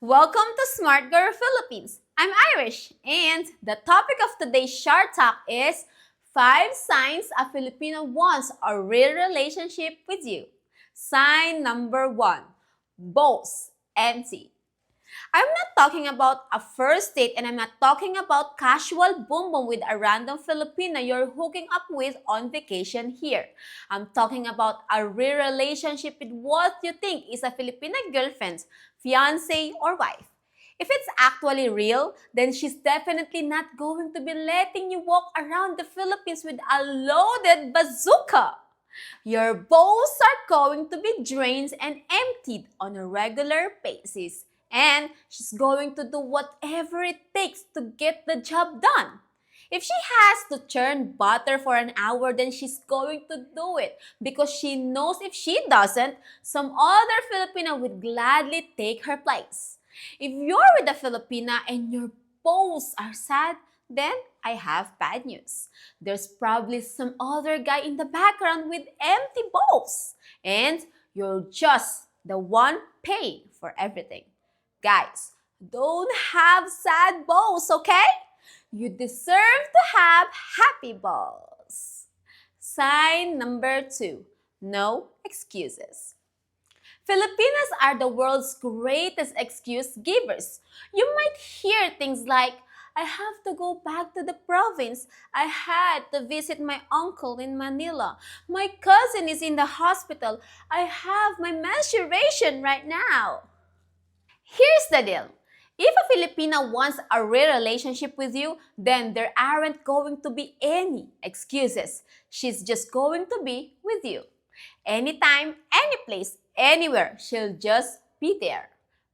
Welcome to Smart Girl Philippines. I'm Irish, and the topic of today's Shark Talk is 5 signs a Filipino wants a real relationship with you. Sign number 1, boast, empty. I'm not talking about a first date, and I'm not talking about casual boom boom with a random Filipina you're hooking up with on vacation here. I'm talking about a real relationship with what you think is a Filipina girlfriend, fiance, or wife. If it's actually real, then she's definitely not going to be letting you walk around the Philippines with a loaded bazooka. Your bowls are going to be drained and emptied on a regular basis. And she's going to do whatever it takes to get the job done. If she has to churn butter for an hour, then she's going to do it because she knows if she doesn't, some other Filipina would gladly take her place. If you're with a Filipina and your bowls are sad, then I have bad news. There's probably some other guy in the background with empty bowls, and you're just the one paying for everything. Guys, don't have sad bowls, okay? You deserve to have happy bowls. Sign number 2, no excuses. Filipinos are the world's greatest excuse givers. You might hear things like, I have to go back to the province. I had to visit my uncle in Manila. My cousin is in the hospital. I have my menstruation right now. Here's the deal. If a Filipina wants a real relationship with you, then there aren't going to be any excuses. She's just going to be with you. Anytime, any place, anywhere, she'll just be there,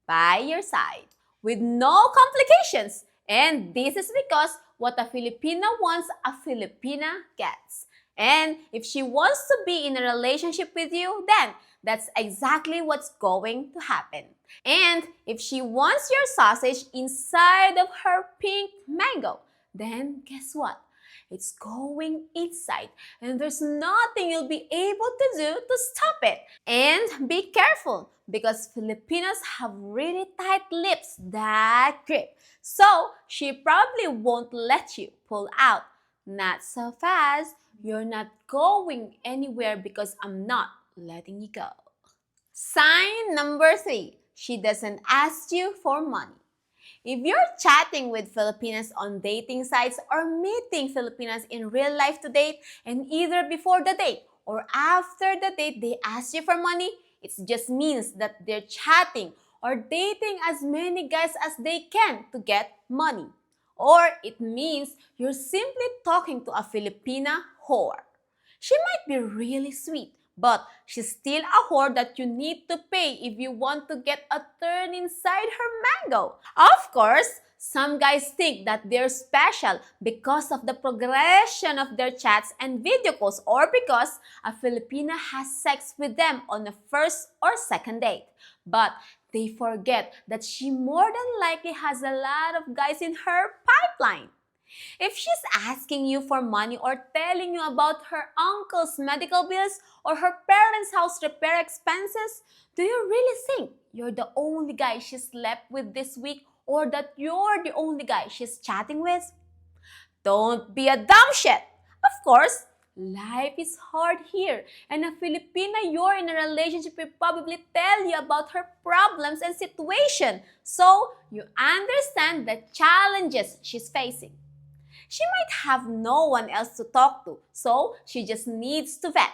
by your side, with no complications. And this is because what a Filipina wants, a Filipina gets. And if she wants to be in a relationship with you, then that's exactly what's going to happen. And if she wants your sausage inside of her pink mango, then guess what? It's going inside, and there's nothing you'll be able to do to stop it. And be careful because Filipinos have really tight lips that grip. So she probably won't let you pull out. Not so fast. You're not going anywhere because I'm not letting you go. Sign number 3, she doesn't ask you for money. If you're chatting with Filipinas on dating sites or meeting Filipinas in real life to date, and either before the date or after the date they ask you for money, it just means that they're chatting or dating as many guys as they can to get money. Or it means you're simply talking to a Filipina whore. She might be really sweet, but she's still a whore that you need to pay if you want to get a turn inside her mango. Of course, some guys think that they're special because of the progression of their chats and video calls or because a Filipina has sex with them on the first or second date. But they forget that she more than likely has a lot of guys in her pipeline. If she's asking you for money or telling you about her uncle's medical bills or her parents' house repair expenses, do you really think you're the only guy she slept with this week or that you're the only guy she's chatting with? Don't be a dumb shit. Of course, life is hard here, and a Filipina you're in a relationship will probably tell you about her problems and situation, so you understand the challenges she's facing. She might have no one else to talk to, so she just needs to vent.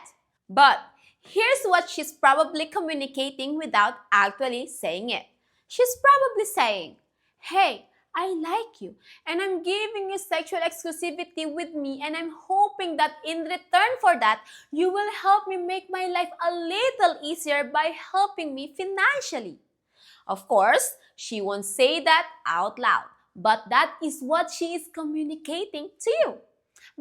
But here's what she's probably communicating without actually saying it. She's probably saying, hey, I like you, and I'm giving you sexual exclusivity with me, and I'm hoping that in return for that, you will help me make my life a little easier by helping me financially. Of course, she won't say that out loud, but that is what she is communicating to you.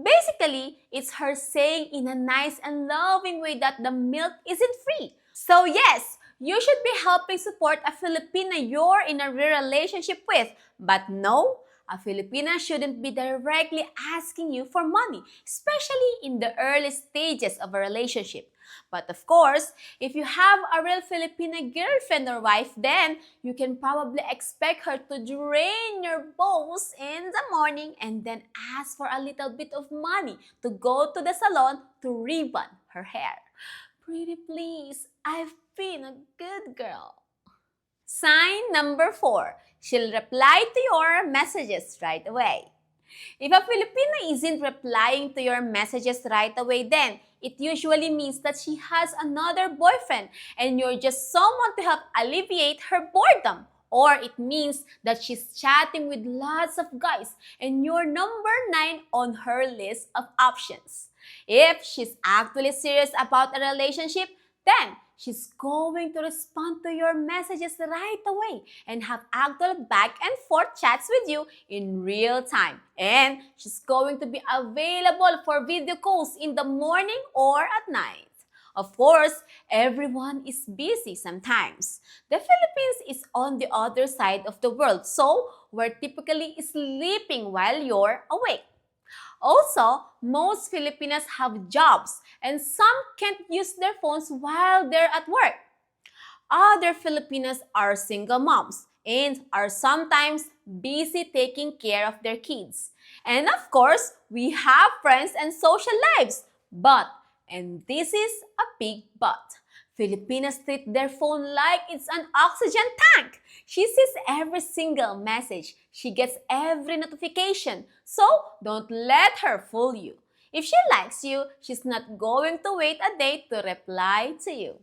Basically, it's her saying in a nice and loving way that the milk isn't free. So yes, you should be helping support a Filipina you're in a real relationship with. But no, a Filipina shouldn't be directly asking you for money, especially in the early stages of a relationship. But of course, if you have a real Filipina girlfriend or wife, then you can probably expect her to drain your balls in the morning and then ask for a little bit of money to go to the salon to ribbon her hair. Pretty please, I've been a good girl. Sign number 4. She'll reply to your messages right away. If a Filipina isn't replying to your messages right away, then it usually means that she has another boyfriend and you're just someone to help alleviate her boredom. Or it means that she's chatting with lots of guys and you're number 9 on her list of options. If she's actually serious about a relationship, then she's going to respond to your messages right away and have actual back and forth chats with you in real time. And she's going to be available for video calls in the morning or at night. Of course, everyone is busy sometimes. The Philippines is on the other side of the world, so we're typically sleeping while you're awake. Also, most Filipinas have jobs and some can't use their phones while they're at work. Other Filipinas are single moms and are sometimes busy taking care of their kids. And of course, we have friends and social lives. But, and this is a big but, Filipinas treat their phone like it's an oxygen tank. She sees every single message. She gets every notification. So, don't let her fool you. If she likes you, she's not going to wait a day to reply to you.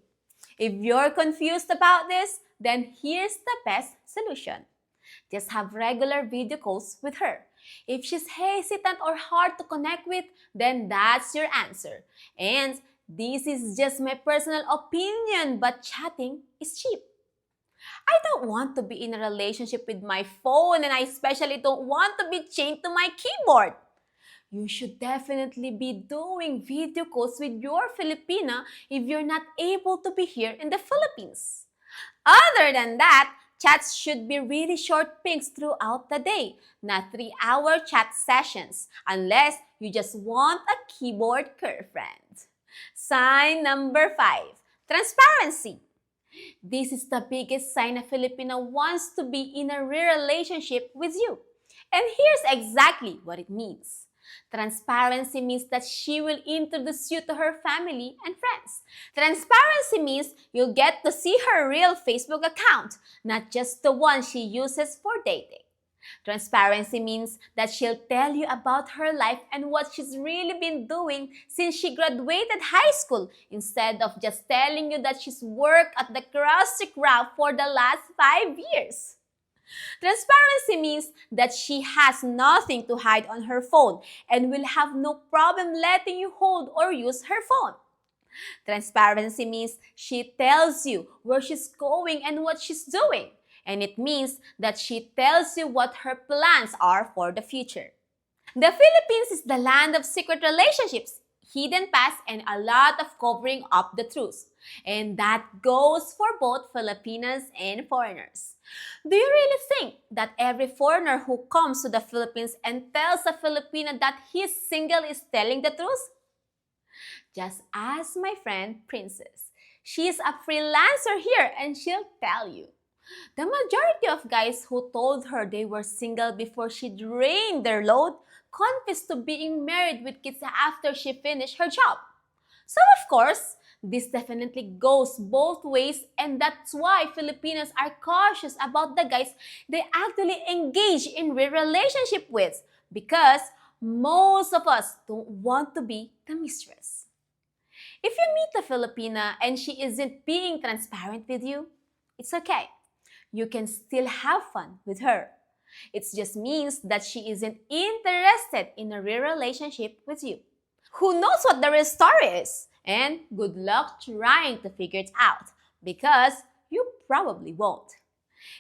If you're confused about this, then here's the best solution. Just have regular video calls with her. If she's hesitant or hard to connect with, then that's your answer. And this is just my personal opinion, but chatting is cheap. I don't want to be in a relationship with my phone, and I especially don't want to be chained to my keyboard. You should definitely be doing video calls with your Filipina if you're not able to be here in the Philippines. Other than that, chats should be really short pings throughout the day, not 3-hour chat sessions, unless you just want a keyboard girlfriend. Sign number 5, transparency. This is the biggest sign a Filipina wants to be in a real relationship with you. And here's exactly what it means. Transparency means that she will introduce you to her family and friends. Transparency means you'll get to see her real Facebook account, not just the one she uses for dating. Transparency means that she'll tell you about her life and what she's really been doing since she graduated high school, instead of just telling you that she's worked at the Krusty Krab for the last 5 years. Transparency means that she has nothing to hide on her phone and will have no problem letting you hold or use her phone. Transparency means she tells you where she's going and what she's doing. And it means that she tells you what her plans are for the future. The Philippines is the land of secret relationships, hidden past, and a lot of covering up the truth. And that goes for both Filipinas and foreigners. Do you really think that every foreigner who comes to the Philippines and tells a Filipina that he's single is telling the truth? Just ask my friend Princess. She's a freelancer here and she'll tell you. The majority of guys who told her they were single before she drained their load confessed to being married with kids after she finished her job. So of course, this definitely goes both ways, and that's why Filipinos are cautious about the guys they actually engage in real relationship with, because most of us don't want to be the mistress. If you meet a Filipina and she isn't being transparent with you, it's okay. You can still have fun with her. It just means that she isn't interested in a real relationship with you. Who knows what the real story is? And good luck trying to figure it out, because you probably won't.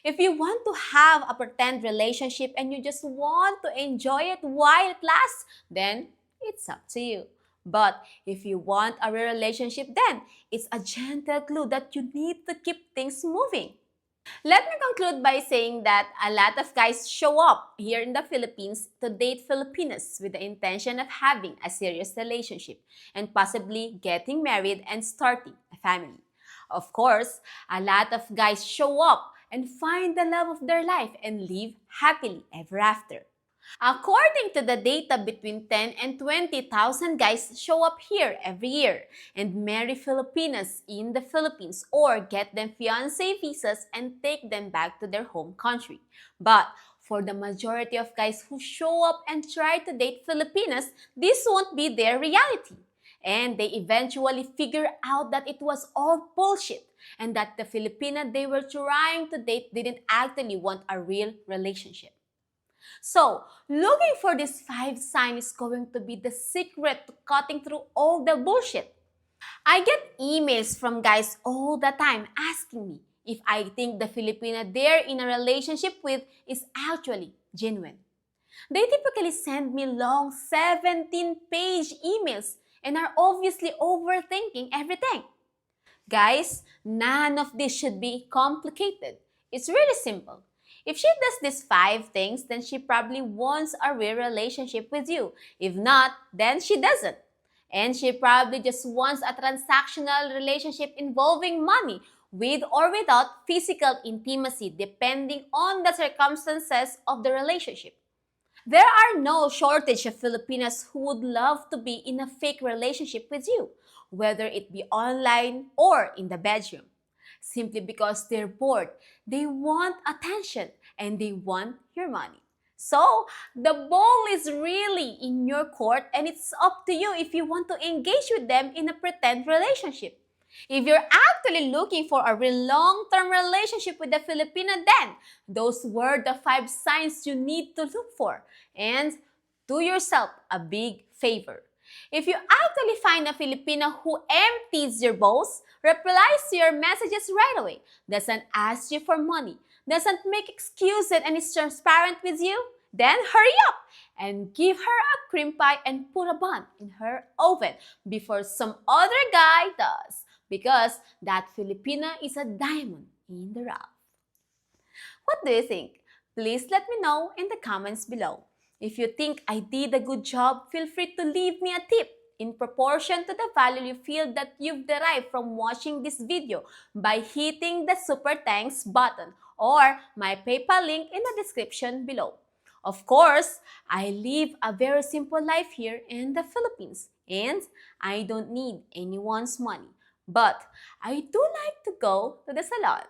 If you want to have a pretend relationship and you just want to enjoy it while it lasts, then it's up to you. But if you want a real relationship, then it's a gentle clue that you need to keep things moving. Let me conclude by saying that a lot of guys show up here in the Philippines to date Filipinas with the intention of having a serious relationship and possibly getting married and starting a family. Of course, a lot of guys show up and find the love of their life and live happily ever after. According to the data, between 10 and 20,000 guys show up here every year and marry Filipinas in the Philippines or get them fiancé visas and take them back to their home country. But for the majority of guys who show up and try to date Filipinas, this won't be their reality. And they eventually figure out that it was all bullshit and that the Filipina they were trying to date didn't actually want a real relationship. So, looking for this 5 sign is going to be the secret to cutting through all the bullshit. I get emails from guys all the time asking me if I think the Filipina they're in a relationship with is actually genuine. They typically send me long 17-page emails and are obviously overthinking everything. Guys, none of this should be complicated. It's really simple. If she does these 5 things, then she probably wants a real relationship with you. If not, then she doesn't. And she probably just wants a transactional relationship involving money, with or without physical intimacy, depending on the circumstances of the relationship. There are no shortage of Filipinas who would love to be in a fake relationship with you, whether it be online or in the bedroom. Simply because they're bored, they want attention, and they want your money. So, the ball is really in your court and it's up to you if you want to engage with them in a pretend relationship. If you're actually looking for a real long-term relationship with a Filipina, then those were the 5 signs you need to look for. And do yourself a big favor. If you actually find a Filipina who empties your bowls, replies to your messages right away, doesn't ask you for money, doesn't make excuses and is transparent with you, then hurry up and give her a cream pie and put a bun in her oven before some other guy does. Because that Filipina is a diamond in the rough. What do you think? Please let me know in the comments below. If you think I did a good job, feel free to leave me a tip in proportion to the value you feel that you've derived from watching this video by hitting the super thanks button or my PayPal link in the description below. Of course, I live a very simple life here in the Philippines and I don't need anyone's money. But I do like to go to the salon.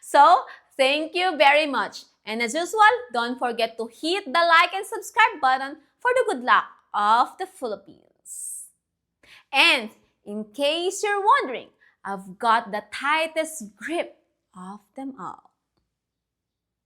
So, thank you very much. And as usual, don't forget to hit the like and subscribe button for the good luck of the Philippines. And in case you're wondering, I've got the tightest grip of them all.